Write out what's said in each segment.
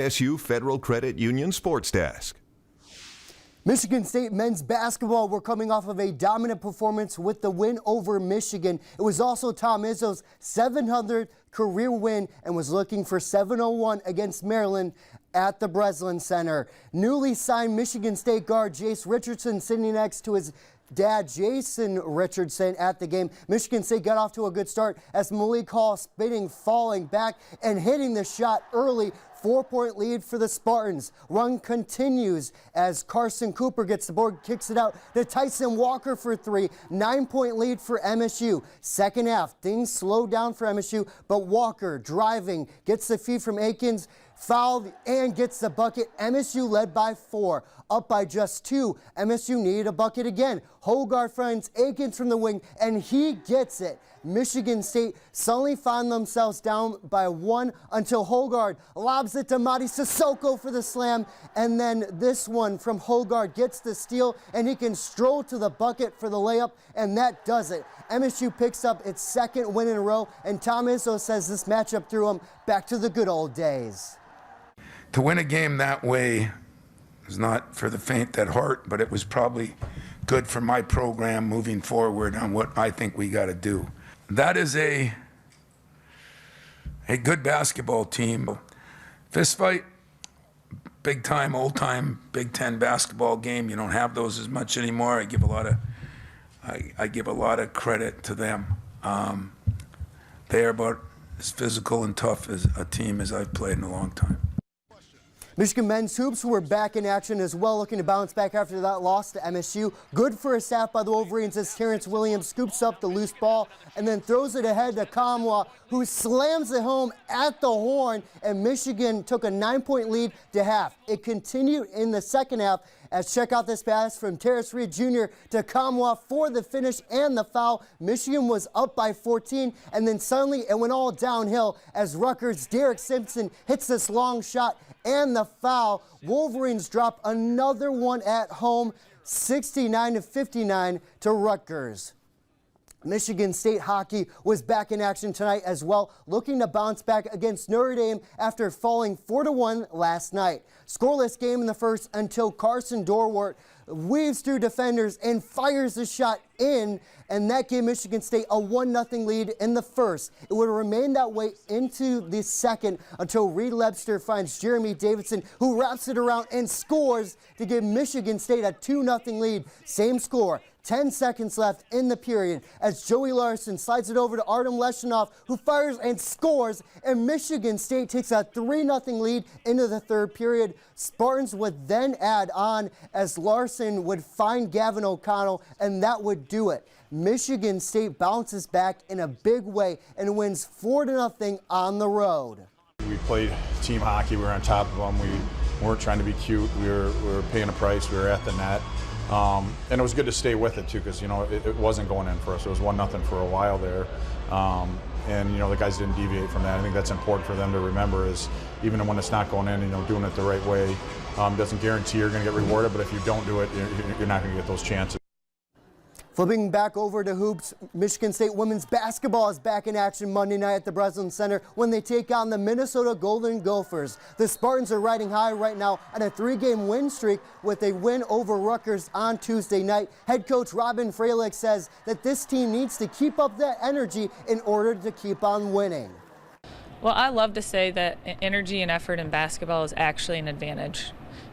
SU Federal Credit Union Sports Desk. Michigan State men's basketball were coming off of a dominant performance with the win over Michigan. It was also Tom Izzo's 700th career win and was looking for 701 against Maryland at the Breslin Center. Newly signed Michigan State guard Jace Richardson sitting next to his dad Jason Richardson at the game. Michigan State got off to a good start as Malik Hall spinning, falling back and hitting the shot early. 4-point lead for the Spartans. Run continues as Carson Cooper gets the board, kicks it out to Tyson Walker for 3. 9-point lead for MSU. Second half, things slow down for MSU, but Walker driving, gets the feed from Akins, fouled and gets the bucket. MSU led by 4, up by just 2. MSU needed a bucket again. Hogarth finds Akins from the wing and he gets it. Michigan State suddenly found themselves down by 1 until Hogarth lobs it to Madi Sissoko for the slam, and then this one from Hogarth gets the steal and he can stroll to the bucket for the layup, and that does it. MSU picks up its second win in a row, and Tom Izzo says this matchup threw him back to the good old days. To win a game that way is not for the faint at heart, but it was probably good for my program moving forward on what I think we got to do. That is a good basketball team. Fist fight, big time, old time Big Ten basketball game. You don't have those as much anymore. I give a lot of credit to them. They are about as physical and tough as a team as I've played in a long time. Michigan men's hoops were back in action as well, looking to bounce back after that loss to MSU. Good first half by the Wolverines as Terrence Williams scoops up the loose ball and then throws it ahead to Kamwa, who slams it home at the horn, and Michigan took a 9-point lead to half. It continued in the second half as check out this pass from Terrence Reed Jr. to Kamwa for the finish and the foul. Michigan was up by 14, and then suddenly it went all downhill as Rutgers' Derek Simpson hits this long shot and the foul. Wolverines drop another one at home, 69-59 to Rutgers. Michigan State hockey was back in action tonight as well, looking to bounce back against Notre Dame after falling 4-1 last night. Scoreless game in the first until Carson Dorwart weaves through defenders and fires the shot in, and that gave Michigan State a 1-0 lead in the first. It would remain that way into the second until Reed Lebster finds Jeremy Davidson, who wraps it around and scores to give Michigan State a 2-0 lead. Same score. 10 seconds left in the period as Joey Larson slides it over to Artem Leshinov, who fires and scores, and Michigan State takes a 3-0 lead into the third period. Spartans would then add on as Larson would find Gavin O'Connell, and that would do it. Michigan State bounces back in a big way and wins 4-0 on the road. We played team hockey. We were on top of them. We weren't trying to be cute. We were paying a price. We were at the net. And it was good to stay with it too, because it wasn't going in for us. It was 1-0 for a while there, and the guys didn't deviate from that. I think that's important for them to remember, is even when it's not going in, doing it the right way doesn't guarantee you're going to get rewarded. But if you don't do it, you're not going to get those chances. Flipping back over to hoops, Michigan State women's basketball is back in action Monday night at the Breslin Center when they take on the Minnesota Golden Gophers. The Spartans are riding high right now on a 3-game win streak with a win over Rutgers on Tuesday night. Head coach Robin Freilich says that this team needs to keep up that energy in order to keep on winning. Well, I love to say that energy and effort in basketball is actually an advantage,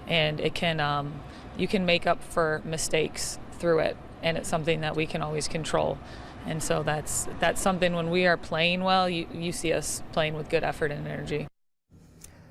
and it can you can make up for mistakes through it. And it's something that we can always control. And so that's something when we are playing well, you see us playing with good effort and energy.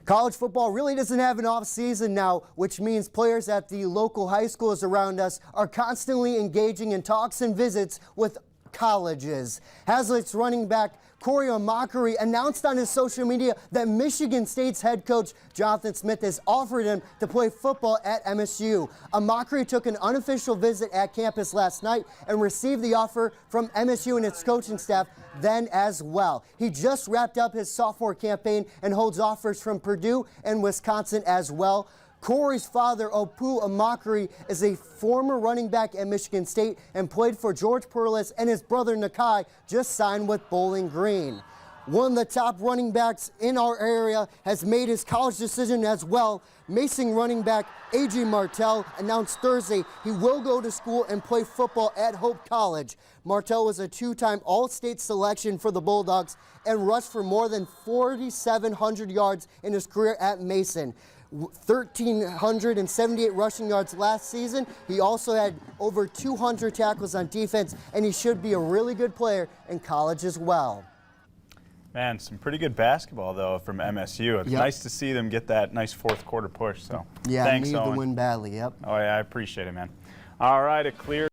College football really doesn't have an off season now, which means players at the local high schools around us are constantly engaging in talks and visits with colleges. Hazlitt's running back Corey O'Macari announced on his social media that Michigan State's head coach Jonathan Smith has offered him to play football at MSU. O'Macari took an unofficial visit at campus last night and received the offer from MSU and its coaching staff then as well. He just wrapped up his sophomore campaign and holds offers from Purdue and Wisconsin as well. Corey's father, Opu O'Macari, is a former running back at Michigan State and played for George Perlis, and his brother Nakai just signed with Bowling Green. One of the top running backs in our area has made his college decision as well. Mason running back A.J. Martell announced Thursday he will go to school and play football at Hope College. Martell was a two-time All-State selection for the Bulldogs and rushed for more than 4,700 yards in his career at Mason. 1,378 rushing yards last season. He also had over 200 tackles on defense, and he should be a really good player in college as well. Man, some pretty good basketball, though, from MSU. It's nice to see them get that nice fourth quarter push. So yeah, thanks, needed Owen. to win badly, yep. Oh, yeah, I appreciate it, man. All right, a clear